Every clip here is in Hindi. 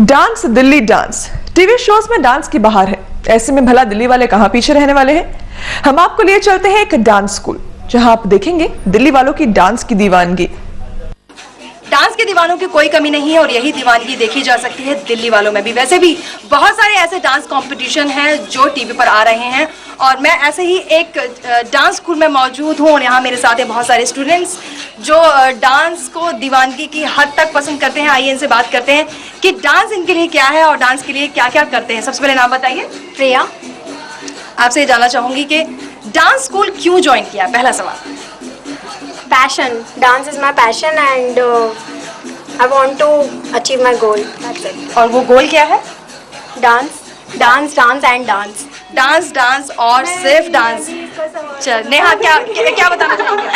Dance Delhi dance TV shows में डांस की बहार है। ऐसे में भला दिल्ली वाले कहां पीछे रहने वाले हैं। हम आपको लिए चलते हैं एक डांस स्कूल, जहां आप देखेंगे दिल्ली वालों की डांस की दीवानगी। डांस के दीवानों की कोई कमी नहीं है और यही दीवानगी देखी जा सकती है दिल्ली वालों में भी। वैसे भी बहुत सारे ऐसे डांस कंपटीशन हैं जो टीवी पर आ रहे हैं और मैं ऐसे ही एक डांस स्कूल में मौजूद हूँ और यहाँ मेरे साथ हैं बहुत सारे स्टूडेंट्स जो डांस को दीवानगी की हद तक पसंद करते हैं। आइए इनसे बात करते हैं कि डांस इनके लिए क्या है और डांस के लिए क्या क्या करते हैं। सबसे पहले नाम बताइए। प्रिया। आपसे ये जानना चाहूँगी कि डांस स्कूल क्यों ज्वाइन किया, पहला सवाल। Passion. Dance is my passion and I want to achieve my goal. That's it. और वो गोल क्या है? Dance, dance, dance and dance. Dance dance और सिर्फ डांस। चल नेहा क्या बताना चाहोगे?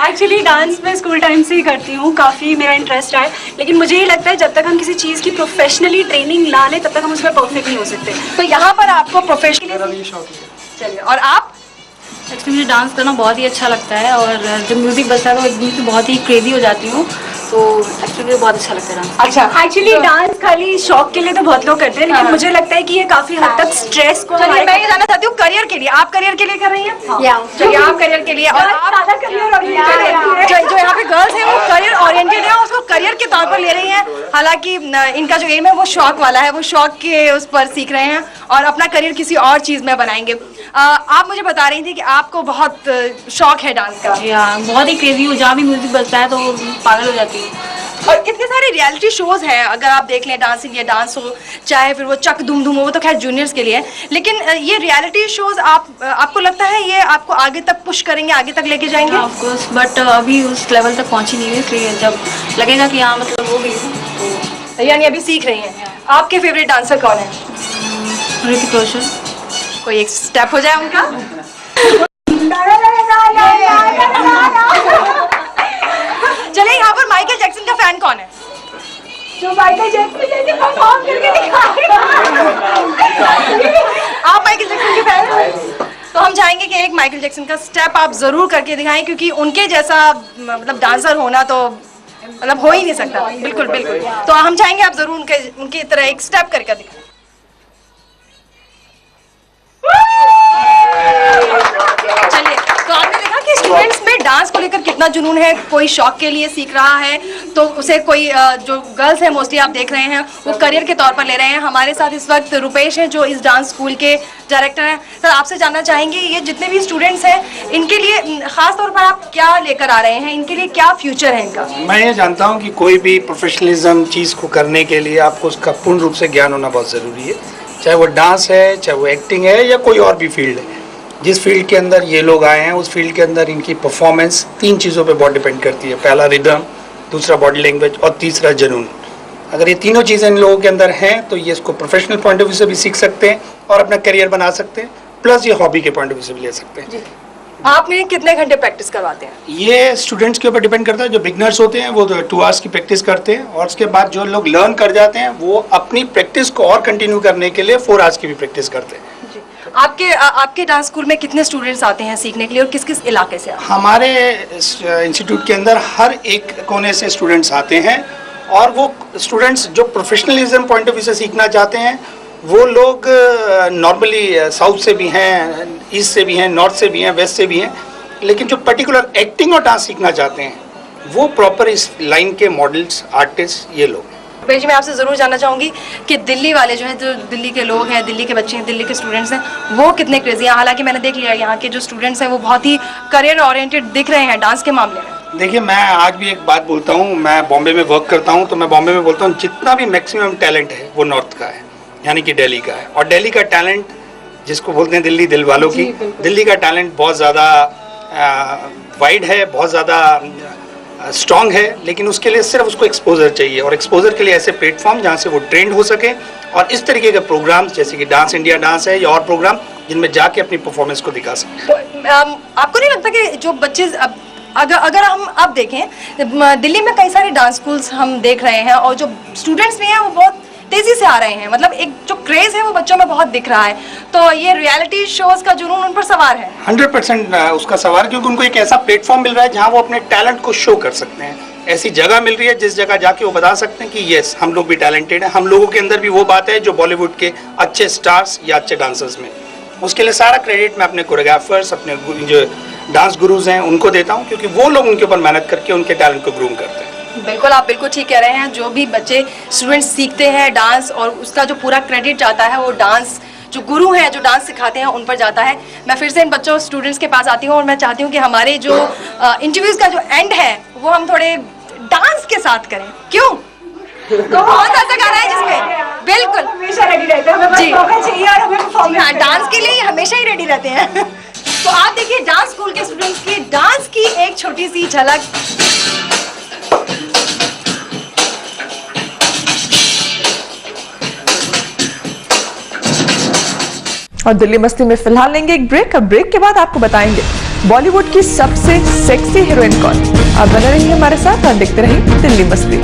एक्चुअली डांस मैं स्कूल टाइम से ही करती हूँ, काफ़ी मेरा इंटरेस्ट है, लेकिन मुझे ये लगता है जब तक हम किसी चीज़ की प्रोफेशनली ट्रेनिंग ना लें तब तक हम उसमें परफेक्ट नहीं हो सकते। तो यहाँ पर आपको प्रोफेशनली चलिए। और आप? एक्चुअली मुझे डांस करना बहुत ही अच्छा लगता है और जब म्यूजिक बजता है तो एकदम से बहुत ही क्रेजी हो जाती हूँ, तो एक्चुअली मुझे बहुत अच्छा लगता है डांस। अच्छा, एक्चुअली डांस खाली शौक के लिए तो बहुत लोग करते हैं, लेकिन मुझे लगता है कि ये काफ़ी हद तक स्ट्रेस को चलिए मैं ये जानना चाहती हूँ करियर के लिए, आप करियर के लिए कर रही हैं? चलिए आप करियर के लिए। और आप जो यहाँ पे गर्ल्स हैं वो करियर ओरिएंटेड है, उसको करियर के तौर पर ले रही हैं। हालांकि इनका जो एम है वो शौक वाला है, वो शौक के उस पर सीख रहे हैं और अपना करियर किसी और चीज़ में बनाएंगे। आप मुझे बता रही थी कि आपको बहुत शौक है डांस का। हाँ, बहुत ही क्रेजी हो, जहाँ भी म्यूजिक बजता है तो पागल हो जाती है। और कितने सारे रियलिटी शोज हैं, अगर आप देख लें डांस इंडिया डांस हो, चाहे फिर वो चक धूम धूम हो, वो तो खैर जूनियर्स के लिए है, लेकिन ये रियलिटी शोज आपको लगता है ये आपको आगे तक पुश करेंगे, आगे तक लेके जाएंगे? ऑफ कोर्स, बट अभी उस लेवल तक पहुँची नहीं है, इसलिए जब लगेगा कि हाँ मतलब हो गई तो यानी अभी सीख रही हैं। आपके फेवरेट डांसर कौन है? ऋतिक रोशन। कोई एक स्टेप हो जाए उनका। चलिए यहाँ पर माइकल जैक्सन का फैन कौन है? जो माइकल जैक्सन जैसे परफॉर्म करके दिखाएगा। आप माइकल जैक्सन के फैन हैं? तो हम चाहेंगे कि एक माइकल जैक्सन का स्टेप आप जरूर करके दिखाएं, क्योंकि उनके जैसा मतलब डांसर होना तो मतलब हो ही नहीं सकता। बिल्कुल बिल्कुल। तो हम चाहेंगे आप जरूर उनकी तरह एक स्टेप करके दिखाएं। चलिए, तो आपने देखा कि स्टूडेंट्स में डांस को लेकर कितना जुनून है। कोई शौक के लिए सीख रहा है तो उसे कोई जो गर्ल्स हैं मोस्टली आप देख रहे हैं वो करियर के तौर पर ले रहे हैं। हमारे साथ इस वक्त रुपेश हैं जो इस डांस स्कूल के डायरेक्टर हैं। सर आपसे जानना चाहेंगे ये जितने भी स्टूडेंट्स हैं इनके लिए खास तौर पर आप क्या लेकर आ रहे हैं, इनके लिए क्या फ्यूचर है इनका? मैं ये जानता हूँ कि कोई भी प्रोफेशनलिज्म चीज़ को करने के लिए आपको उसका पूर्ण रूप से ज्ञान होना बहुत ज़रूरी है, चाहे वो डांस है, चाहे वो एक्टिंग है या कोई और भी फील्ड है। जिस फील्ड के अंदर ये लोग आए हैं उस फील्ड के अंदर इनकी परफॉर्मेंस 3 चीज़ों पे बहुत डिपेंड करती है। पहला रिदम, दूसरा बॉडी लैंग्वेज और तीसरा जुनून। अगर ये तीनों चीज़ें इन लोगों के अंदर हैं तो ये इसको प्रोफेशनल पॉइंट ऑफ व्यू से भी सीख सकते हैं और अपना करियर बना सकते हैं, प्लस ये हॉबी के पॉइंट ऑफ व्यू से भी ले सकते हैं। आपने कितने घंटे प्रैक्टिस करवाते हैं? ये स्टूडेंट्स के ऊपर डिपेंड करता है। जो बिगनर्स होते हैं वो 2 आवर्स की प्रैक्टिस करते हैं और उसके बाद जो लोग लर्न कर जाते हैं वो अपनी प्रैक्टिस को और कंटिन्यू करने के लिए 4 आवर्स की भी प्रैक्टिस करते हैं। आपके डांस स्कूल में कितने स्टूडेंट्स आते हैं सीखने के लिए और किस किस इलाके से? हमारे इंस्टीट्यूट के अंदर हर एक कोने से स्टूडेंट्स आते हैं और वो स्टूडेंट्स जो प्रोफेशनलिज्म पॉइंट ऑफ व्यू से सीखना चाहते हैं वो लोग नॉर्मली साउथ से भी हैं, ईस्ट से भी हैं, नॉर्थ से भी हैं, वेस्ट से भी हैं, लेकिन जो पर्टिकुलर एक्टिंग और डांस सीखना चाहते हैं वो प्रॉपर इस लाइन के मॉडल्स, आर्टिस्ट ये लोग। जी मैं आपसे ज़रूर जानना चाहूँगी कि दिल्ली वाले जो हैं, जो दिल्ली के लोग हैं, दिल्ली के बच्चे हैं, दिल्ली के स्टूडेंट्स हैं, वो कितने क्रेजी हैं? हालांकि मैंने देख लिया यहाँ के जो स्टूडेंट्स हैं वो बहुत ही करियर ओरिएंटेड दिख रहे हैं डांस के मामले में। देखिए, मैं आज भी एक बात बोलता हूँ, मैं बॉम्बे में वर्क करता हूँ तो मैं बॉम्बे में बोलता हूँ जितना भी मैक्सिमम टैलेंट है वो नॉर्थ का है, यानी कि दिल्ली का है। और दिल्ली का टैलेंट जिसको बोलते हैं दिल्ली दिल वालों की, दिल्ली का टैलेंट बहुत ज़्यादा वाइड है, बहुत ज़्यादा स्ट्रॉन्ग है, लेकिन उसके लिए सिर्फ उसको एक्सपोजर चाहिए और एक्सपोजर के लिए ऐसे प्लेटफॉर्म जहाँ से वो ट्रेंड हो सके और इस तरीके के प्रोग्राम्स जैसे कि डांस इंडिया डांस है या और प्रोग्राम जिनमें जाके अपनी परफॉर्मेंस को दिखा सकें। तो आपको नहीं लगता कि जो बच्चे अगर हम अब देखें दिल्ली में कई सारे डांस स्कूल्स हम देख रहे हैं और जो स्टूडेंट्स भी हैं वो बहुत तेजी से आ रहे हैं, मतलब एक जो क्रेज है वो बच्चों में बहुत दिख रहा है, तो ये रियलिटी शोज का जुनून उन पर सवार है? 100% उसका सवार, क्योंकि उनको एक ऐसा प्लेटफॉर्म मिल रहा है जहाँ वो अपने टैलेंट को शो कर सकते हैं। ऐसी जगह मिल रही है जिस जगह जाके वो बता सकते हैं कि यस हम लोग भी टैलेंटेड हैं, हम लोगों के अंदर भी वो बात है जो बॉलीवुड के अच्छे स्टार्स या अच्छे डांसर्स में। उसके लिए सारा क्रेडिट मैं अपने कोरियोग्राफर्स, अपने जो डांस गुरुज हैं उनको देता हूँ, क्योंकि वो लोग उनके ऊपर मेहनत करके उनके टैलेंट को ग्रूम करते हैं। बिल्कुल, आप बिल्कुल ठीक कह रहे हैं। जो भी बच्चे स्टूडेंट्स सीखते हैं डांस और उसका जो पूरा क्रेडिट जाता है वो डांस जो गुरु हैं जो डांस सिखाते हैं उन पर जाता है। मैं फिर से इन बच्चों स्टूडेंट्स के पास आती हूँ और मैं चाहती हूँ कि हमारे जो इंटरव्यूज का जो एंड है वो हम थोड़े डांस के साथ करें। क्यों? तो बहुत ऐसा गाना है जिसमें बिल्कुल हमेशा रेडी रहते हैं, हमें बस मौका चाहिए और हमें परफॉर्म। हाँ, डांस के लिए हमेशा ही रेडी रहते हैं। तो आप देखिए डांस स्कूल के स्टूडेंट्स की डांस की एक छोटी सी झलक। और दिल्ली मस्ती में फिलहाल लेंगे एक ब्रेक। अब ब्रेक के बाद आपको बताएंगे बॉलीवुड की सबसे सेक्सी हीरोइन कौन। आप बने रहिए हमारे साथ और देखते रहिए दिल्ली मस्ती।